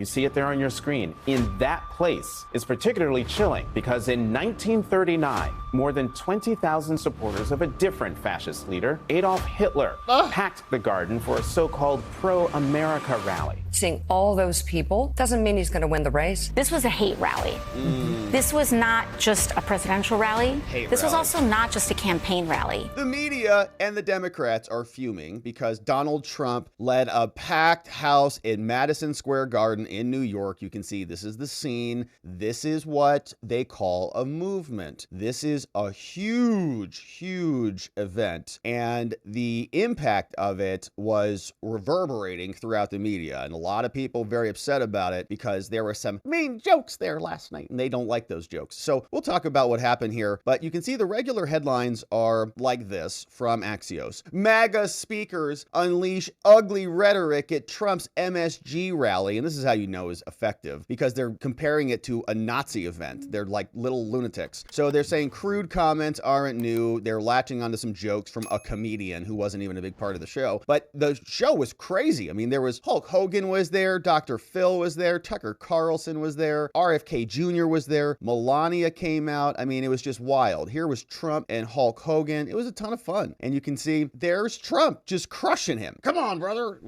You see it there on your screen. In that place is particularly chilling because in 1939, more than 20,000 supporters of a different fascist leader, Adolf Hitler, packed the garden for a so-called pro-America rally. Seeing all those people doesn't mean he's going to win the race. This was a hate rally. This was not just a presidential rally. This was also not just a campaign rally. The media and the Democrats are fuming because Donald Trump led a packed house in Madison Square Garden in New York. You can see this is the scene. This is what they call a movement. This is a huge, huge event. And the impact of it was reverberating throughout the media. And a lot of people very upset about it because there were some mean jokes there last night and they don't like those jokes. So we'll talk about what happened here, but you can see the regular headlines are like this from Axios. MAGA speakers unleash ugly rhetoric at Trump's MSG rally. And this is how you know is effective because they're comparing it to a Nazi event. They're like little lunatics. So they're saying crude comments aren't new. They're latching onto some jokes from a comedian who wasn't even a big part of the show. But the show was crazy. I mean, there was Hulk Hogan was there, Dr. Phil was there, Tucker Carlson was there, RFK Jr. was there, Melania came out. I mean, it was just wild. Here was Trump and Hulk Hogan. It was a ton of fun. And you can see there's Trump just crushing him. Come on, brother.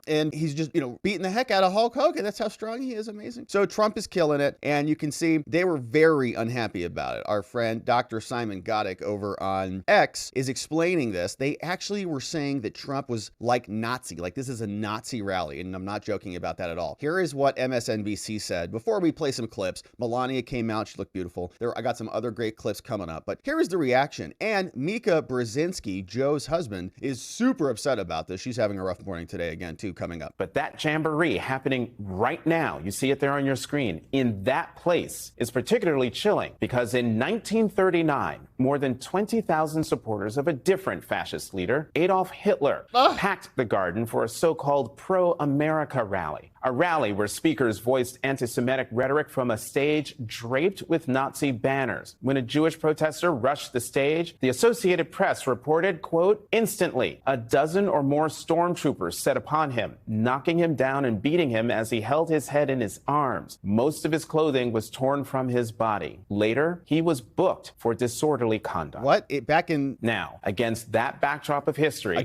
And he's just, beating the heck out of Hulk Hogan. That's how strong he is. Amazing. So Trump is killing it. And you can see they were very unhappy about it. Our friend, Dr. Simon Godek over on X is explaining this. They actually were saying that Trump was like Nazi, like this is a Nazi rally. And I'm not joking about that at all. Here is what MSNBC said before we play some clips. Melania came out. She looked beautiful. I got some other great clips coming up. But here is the reaction. And Mika Brzezinski, Joe's husband, is super upset about this. She's having a rough morning today again, too, coming up. But that jamboree happening right now, you see it there on your screen, in that place is particularly chilling because in 1939, more than 20,000 supporters of a different fascist leader, Adolf Hitler, packed the garden for a so-called pro-America rally. A rally where speakers voiced anti-Semitic rhetoric from a stage draped with Nazi banners. When a Jewish protester rushed the stage, the Associated Press reported, quote, instantly, a dozen or more stormtroopers set upon him, knocking him down and beating him as he held his head in his arms. Most of his clothing was torn from his body. Later, he was booked for disorderly conduct. What? Now, against that backdrop of history,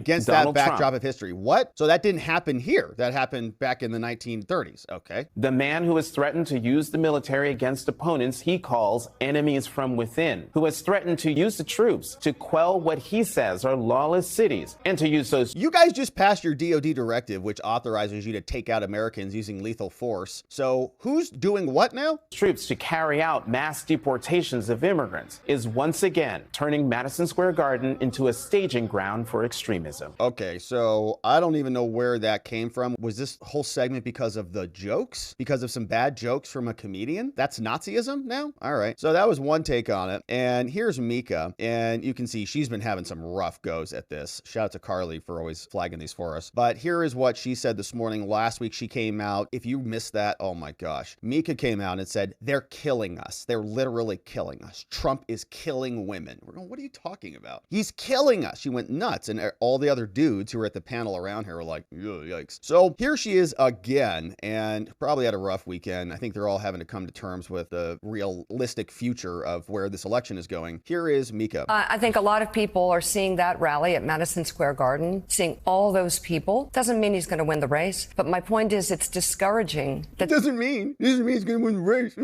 What? So that didn't happen here. That happened back in the 1930s. Okay. The man who has threatened to use the military against opponents he calls enemies from within, who has threatened to use the troops to quell what he says are lawless cities and to use those. You guys just passed your DOD directive, which authorizes you to take out Americans using lethal force. So who's doing what now? Troops to carry out mass deportations of immigrants is once again turning Madison Square Garden into a staging ground for extremism. Okay, so I don't even know where that came from. Was this whole segment because of the jokes? Because of some bad jokes from a comedian? That's Nazism now? All right. So that was one take on it. And here's Mika. And you can see she's been having some rough goes at this. Shout out to Carly for always flagging these for us. But here is what she said this morning. Last week she came out. If you missed that, oh my gosh. Mika came out and said, they're killing us. They're literally killing us. Trump is killing women. We're going, what are you talking about? He's killing us. She went nuts. And all the other dudes who were at the panel around her were like, yikes. So here she is again, and probably had a rough weekend. I think they're all having to come to terms with the realistic future of where this election is going. Here is Mika. I think a lot of people are seeing that rally at Madison Square Garden, seeing all those people. Doesn't mean he's going to win the race. But my point is, it's discouraging. It doesn't mean he's going to win the race.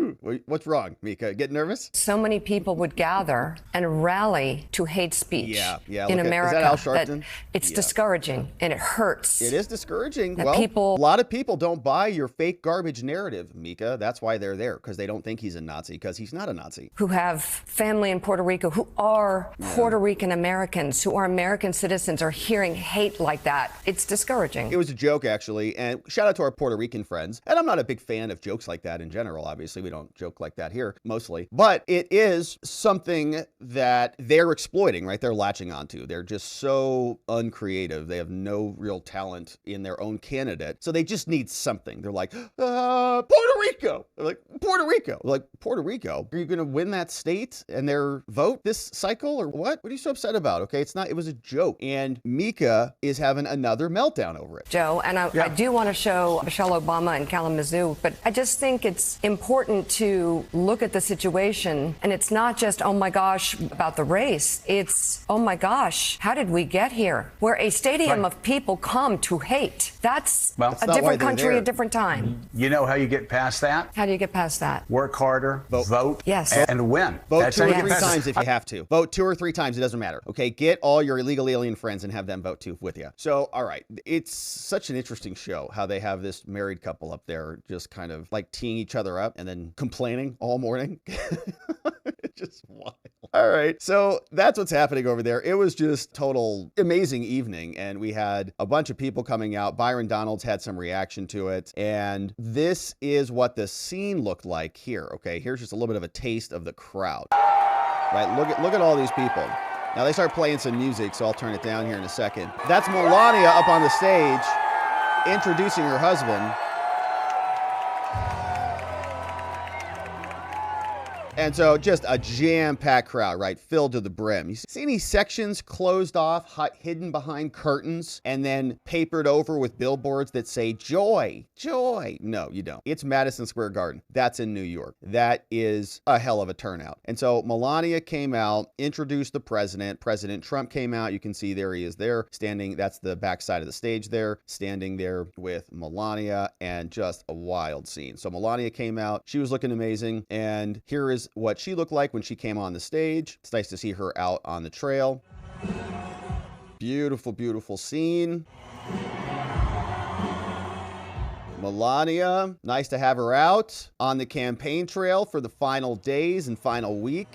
What's wrong, Mika? Get nervous? So many people would gather and rally to hate speech in America. Is that Al Sharpton? It's discouraging and it hurts. It is discouraging. That Well, a lot of people don't buy your fake garbage narrative, Mika. That's why they're there, because they don't think he's a Nazi, because he's not a Nazi. Who have family in Puerto Rico, who are Puerto Rican Americans, who are American citizens, are hearing hate like that. It's discouraging. It was a joke, actually, and shout out to our Puerto Rican friends. And I'm not a big fan of jokes like that in general, obviously. We don't joke like that here, mostly. But it is something that they're exploiting, right? They're latching onto. They're just so uncreative. They have no real talent in their own candidate. So they just need something. They're like, Puerto Rico. They're like, Puerto Rico. They're like, Puerto Rico? Are you going to win that state and their vote this cycle or what? What are you so upset about? Okay, it was a joke. And Mika is having another meltdown over it. Joe, and I do want to show Michelle Obama in Kalamazoo, but I just think it's important to look at the situation, and it's not just, oh my gosh, about the race. It's, oh my gosh, how did we get here? Where a stadium of people come to hate. That's a different country, a different time. You know how you get past that? How do you get past that? Work harder, vote, yes, and win. Vote That's 2 or how you 3 get past times it. if you have to. Vote 2 or 3 times. It doesn't matter. Okay, get all your illegal alien friends and have them vote too with you. So, all right, it's such an interesting show how they have this married couple up there just kind of like teeing each other up and then complaining all morning. It's just wild. All right, so that's what's happening over there. It was just total amazing evening, and we had a bunch of people coming out. Byron Donalds had some reaction to it, and this is what the scene looked like here. Okay, here's just a little bit of a taste of the crowd. Right, look at all these people. Now they start playing some music, so I'll turn it down here in a second. That's Melania up on the stage, introducing her husband. And so just a jam-packed crowd, right? Filled to the brim. You see any sections closed off, hidden behind curtains, and then papered over with billboards that say joy, joy? No, you don't. It's Madison Square Garden. That's in New York. That is a hell of a turnout. And so Melania came out, introduced the president. President Trump came out. You can see there he is there, standing. That's the backside of the stage there, standing there with Melania, and just a wild scene. So Melania came out. She was looking amazing. And here is what she looked like when she came on the stage. It's nice to see her out on the trail. Beautiful, beautiful scene. Melania, nice to have her out on the campaign trail for the final days and final week.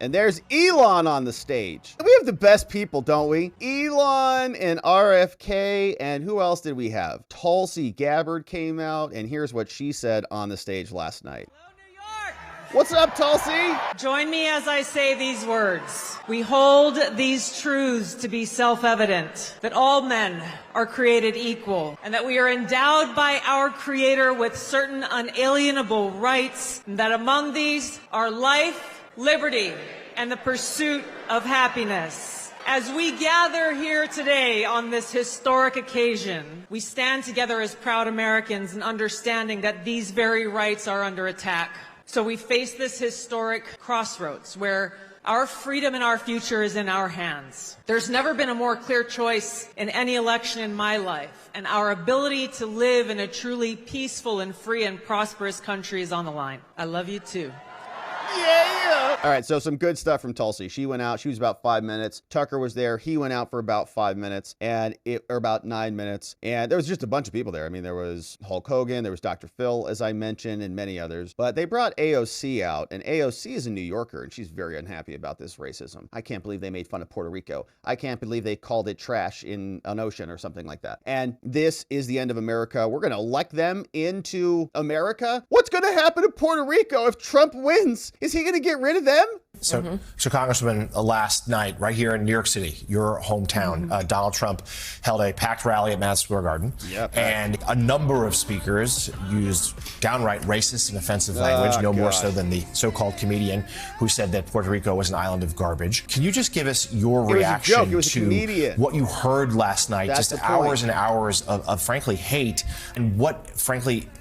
And there's Elon on the stage. We have the best people, don't we? Elon and RFK, and who else did we have? Tulsi Gabbard came out, and here's what she said on the stage last night. Hello, New York! What's up, Tulsi? Join me as I say these words. We hold these truths to be self-evident, that all men are created equal, and that we are endowed by our Creator with certain unalienable rights, and that among these are life, liberty, and the pursuit of happiness. As we gather here today on this historic occasion, we stand together as proud Americans in understanding that these very rights are under attack. So we face this historic crossroads where our freedom and our future is in our hands. There's never been a more clear choice in any election in my life, and our ability to live in a truly peaceful and free and prosperous country is on the line. I love you too. Yeah! All right, so some good stuff from Tulsi. She went out. She was about 5 minutes. Tucker was there. He went out for about 5 minutes, or about 9 minutes. And there was just a bunch of people there. I mean, there was Hulk Hogan. There was Dr. Phil, as I mentioned, and many others. But they brought AOC out, and AOC is a New Yorker, and she's very unhappy about this racism. I can't believe they made fun of Puerto Rico. I can't believe they called it trash in an ocean or something like that. And this is the end of America. We're going to elect them into America. What's going to happen to Puerto Rico if Trump wins? Is he going to get rid of them? So, Congressman, last night, right here in New York City, your hometown, Donald Trump held a packed rally at Madison Square Garden. And a number of speakers used downright racist and offensive language, more so than the so-called comedian who said that Puerto Rico was an island of garbage. Can you just give us your reaction to what you heard last night? Just hours and hours of frankly, hate, and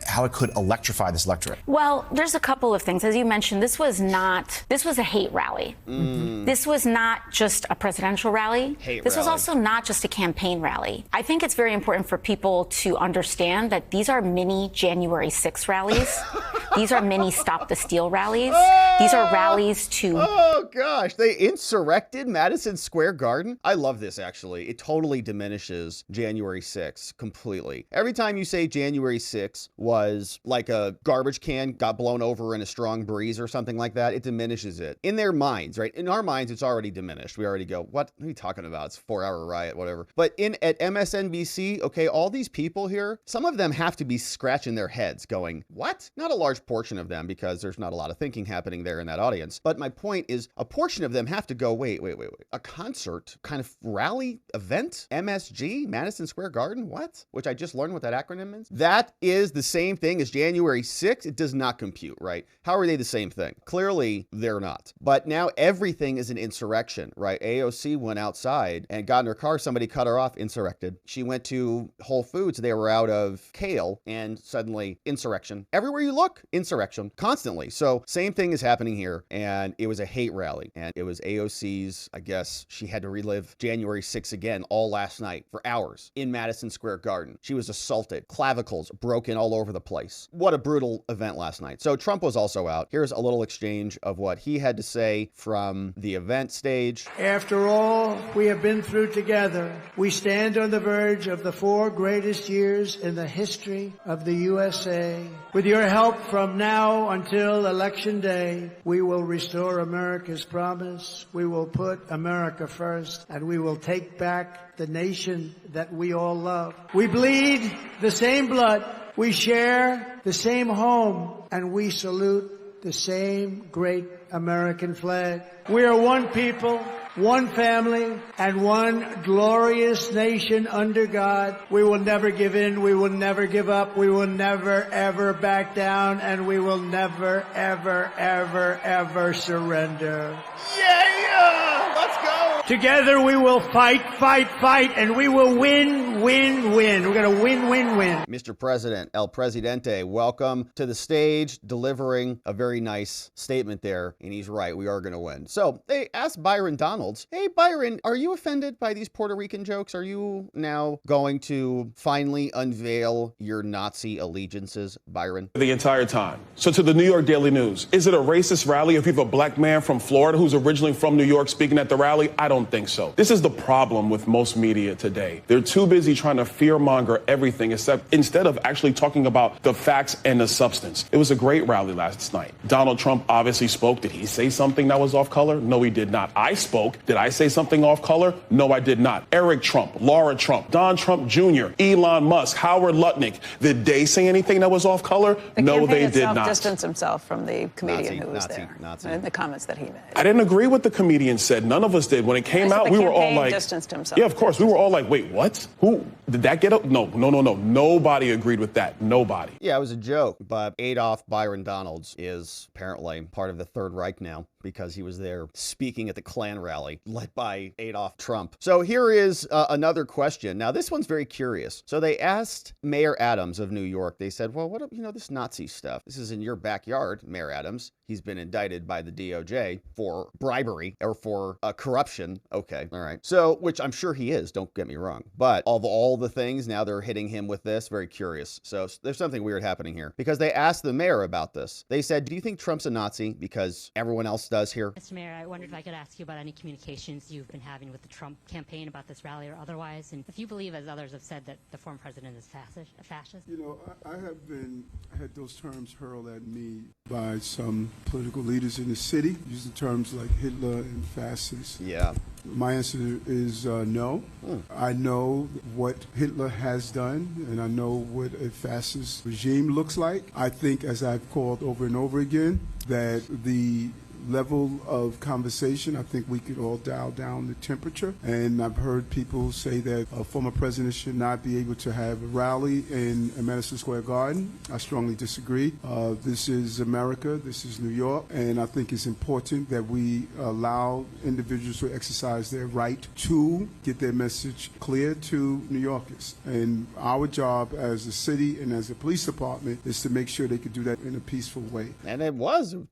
how it could electrify this electorate? Well, there's a couple of things. As you mentioned, this was a hate rally. This was not just a presidential rally. This was also not just a campaign rally. I think it's very important for people to understand that these are mini January 6 rallies. These are mini Stop the Steal rallies. These are rallies to... Oh, gosh. They insurrected Madison Square Garden? I love this, actually. It totally diminishes January 6 completely. Every time you say January 6 was like a garbage can got blown over in a strong breeze or something like that, it diminishes it. In their minds, right? In our minds, it's already diminished. We already go, what are you talking about? It's a 4-hour riot, whatever. But at MSNBC, okay, all these people here, some of them have to be scratching their heads going, what? Not a large portion of them because there's not a lot of thinking happening there in that audience. But my point is a portion of them have to go, wait. A concert kind of rally event? MSG? Madison Square Garden? What? Which I just learned what that acronym means. That is the same thing as January 6th. It does not compute, right? How are they the same thing? Clearly, they're not. But now everything is an insurrection, right? AOC went outside and got in her car. Somebody cut her off, insurrected. She went to Whole Foods. They were out of kale and suddenly insurrection. Everywhere you look, insurrection constantly. So same thing is happening here. And it was a hate rally. And it was AOC's, I guess she had to relive January 6th again all last night for hours in Madison Square Garden. She was assaulted, clavicles broken all over the place. What a brutal event last night. So Trump was also out. Here's a little exchange of what he had to say from the event stage. After all we have been through together, we stand on the verge of the 4 greatest years in the history of the USA. With your help from now until Election Day, we will restore America's promise. We will put America first, and we will take back the nation that we all love. We bleed the same blood. We share the same home, and we salute the same great American flag. We are one people, one family, and one glorious nation under God. We will never give in. We will never give up. We will never, ever back down. And we will never, ever, ever, ever surrender. Yeah! Let's go! Together we will fight, and we will win. We're going to win. Mr. President, El Presidente, welcome to the stage, delivering a very nice statement there. And he's right, we are going to win. So they asked Byron Donalds, hey, Byron, are you offended by these Puerto Rican jokes? Are you now going to finally unveil your Nazi allegiances, Byron? The entire time. So to the New York Daily News, is it a racist rally if you have a black man from Florida who's originally from New York speaking at the rally? I don't think so. This is the problem with most media today. They're too busy trying to fearmonger everything instead of actually talking about the facts and the substance. It was a great rally last night. Donald Trump obviously spoke. Did he say something that was off color? No, he did not. I spoke. Did I say something off color? No, I did not. Eric Trump, Laura Trump, Don Trump Jr., Elon Musk, Howard Lutnick. Did they say anything that was off color? No, they did not. Distanced himself from the comedian who was there and the comments that he made. I didn't agree with the comedian said. None of us did. When it came out, we were all like, distanced himself. Yeah, of course. We were all like, wait, what? Who did that get up? No. Nobody agreed with that. Nobody. Yeah, it was a joke. But Adolf Byron Donalds is apparently part of the Third Reich now, because he was there speaking at the Klan rally led by Adolf Trump. So here is another question. Now, this one's very curious. So they asked Mayor Adams of New York, they said, well, what, this Nazi stuff, this is in your backyard, Mayor Adams. He's been indicted by the DOJ for bribery or for corruption. Okay. All right. So, which I'm sure he is, don't get me wrong. But of all the things, now they're hitting him with this. Very curious. So there's something weird happening here because they asked the mayor about this. They said, do you think Trump's a Nazi because everyone else does here? Mr. Mayor, I wondered if I could ask you about any communications you've been having with the Trump campaign about this rally or otherwise, and if you believe, as others have said, that the former president is a fascist. I have had those terms hurled at me by some political leaders in the city, using terms like Hitler and fascist. Yeah. My answer is no. I know what Hitler has done, and I know what a fascist regime looks like. I think, as I've called over and over again, that the level of conversation, I think we could all dial down the temperature. And I've heard people say that a former president should not be able to have a rally in Madison Square Garden. I strongly disagree. This is America. This is New York. And I think it's important that we allow individuals to exercise their right to get their message clear to New Yorkers. And our job as a city and as a police department is to make sure they could do that in a peaceful way. And it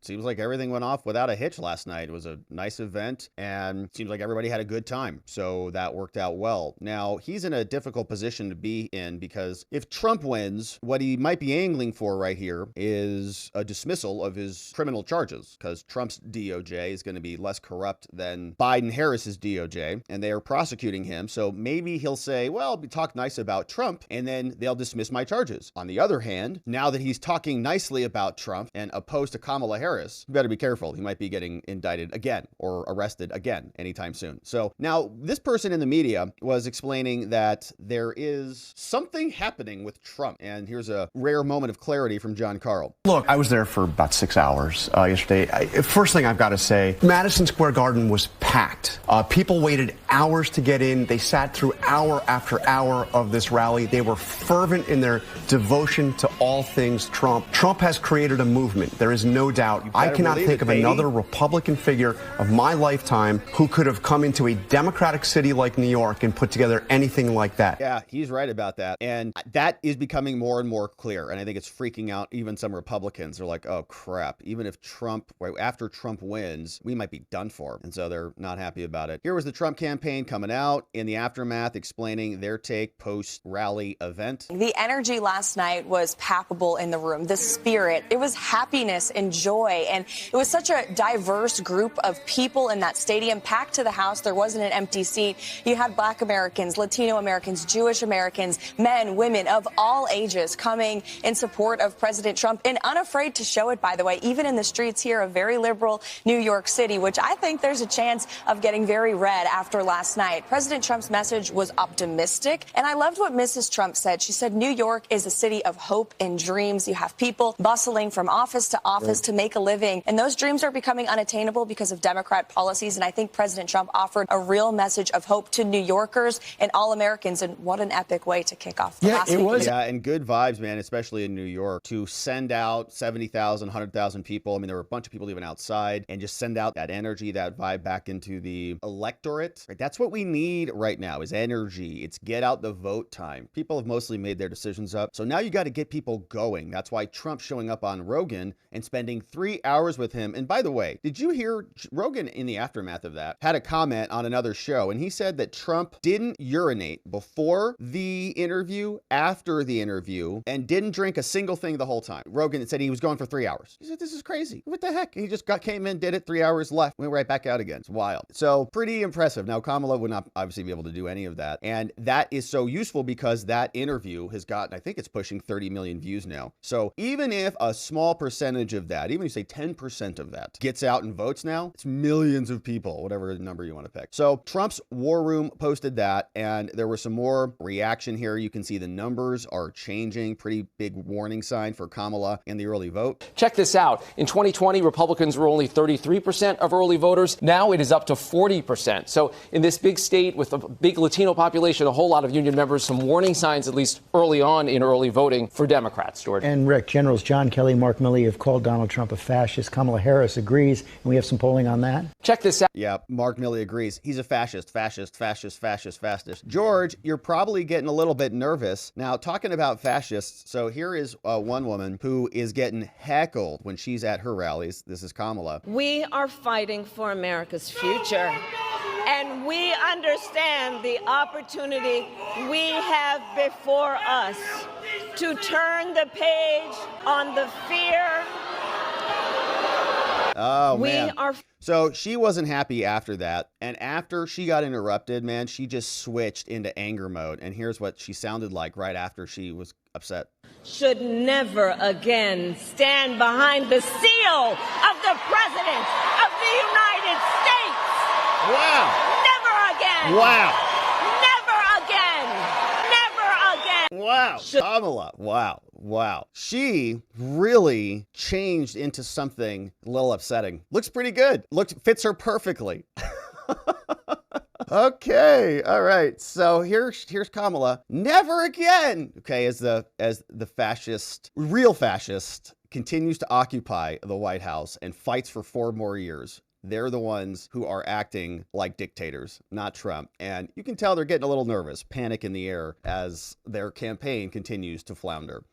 seems like everything went off without a hitch last night. It was a nice event and it seems like everybody had a good time. So that worked out well. Now, he's in a difficult position to be in because if Trump wins, what he might be angling for right here is a dismissal of his criminal charges because Trump's DOJ is going to be less corrupt than Biden-Harris's DOJ and they are prosecuting him. So maybe he'll say, well, talk nice about Trump and then they'll dismiss my charges. On the other hand, now that he's talking nicely about Trump and opposed to Kamala Harris, you better be careful. He might be getting indicted again or arrested again anytime soon. So now this person in the media was explaining that there is something happening with Trump. And here's a rare moment of clarity from John Carl. Look, I was there for about 6 hours yesterday. First thing I've got to say, Madison Square Garden was packed. People waited hours to get in. They sat through hour after hour of this rally. They were fervent in their devotion to all things Trump. Trump has created a movement. There is no doubt. I cannot think of another Republican figure of my lifetime who could have come into a Democratic city like New York and put together anything like that. Yeah, he's right about that. And that is becoming more and more clear. And I think it's freaking out even some Republicans. They're like, oh, crap. Even if after Trump wins, we might be done for. And so they're not happy about it. Here was the Trump campaign coming out in the aftermath, explaining their take post-rally event. The energy last night was palpable in the room. The spirit, it was happiness and joy. And it was such a diverse group of people in that stadium, packed to the house. There wasn't an empty seat. You had Black Americans, Latino Americans, Jewish Americans, men, women of all ages coming in support of President Trump and unafraid to show it, by the way, even in the streets here of very liberal New York City, which I think there's a chance of getting very red after last night. President Trump's message was optimistic, and I loved what Mrs. Trump said. She said New York is a city of hope and dreams. You have people bustling from office to office to make a living, and those dreams are becoming unattainable because of Democrat policies, and I think President Trump offered a real message of hope to New Yorkers and all Americans, and what an epic way to kick off the last week. Yeah, and good vibes, man, especially in New York, to send out 70,000, 100,000 people. I mean, there were a bunch of people even outside, and just send out that energy, that vibe back into the electorate. Right? That's what we need right now is energy. It's get out the vote time. People have mostly made their decisions up. So now you got to get people going. That's why Trump showing up on Rogan and spending 3 hours with him. And by the way, did you hear Rogan in the aftermath of that had a comment on another show, and he said that Trump didn't urinate before the interview, after the interview, and didn't drink a single thing the whole time. Rogan said he was going for 3 hours. He said, this is crazy. What the heck? He just came in, did it, 3 hours left, went right back out again. It's wild. So pretty impressive. Now, Kamala would not obviously be able to do any of that. And that is so useful because that interview has gotten, I think it's pushing 30 million views now. So even if a small percentage of that, even if you say 10% of that gets out and votes now, it's millions of people, whatever number you want to pick. So Trump's War Room posted that, and there was some more reaction here. You can see the numbers are changing. Pretty big warning sign for Kamala in the early vote. Check this out. In 2020, Republicans were only 33% of early voters. Now it is up to 40%. So in this big state with a big Latino population, a whole lot of union members, some warning signs, at least early on in early voting for Democrats, George. And Rick, Generals John Kelly, Mark Milley have called Donald Trump a fascist. Kamala Harris agrees, and we have some polling on that. Check this out. Yeah, Mark Milley agrees. He's a fascist. George, you're probably getting a little bit nervous. Now, talking about fascists, so here is one woman who is getting heckled when she's at her rallies. This is Kamala. We are fighting for America's future, and we understand the opportunity we have before us to turn the page on the fear. Oh, man. So she wasn't happy after that. And after she got interrupted, man, she just switched into anger mode. And here's what she sounded like right after she was upset. Should never again stand behind the seal of the President of the United States. Wow. Never again. Wow. Never again. Never again. Wow. Kamala. Wow. She really changed into something a little upsetting. Looks pretty good. Fits her perfectly. Okay. All right. So here's Kamala. Never again. Okay. As the real fascist continues to occupy the White House and fights for 4 more years. They're the ones who are acting like dictators, not Trump. And you can tell they're getting a little nervous, panic in the air as their campaign continues to flounder.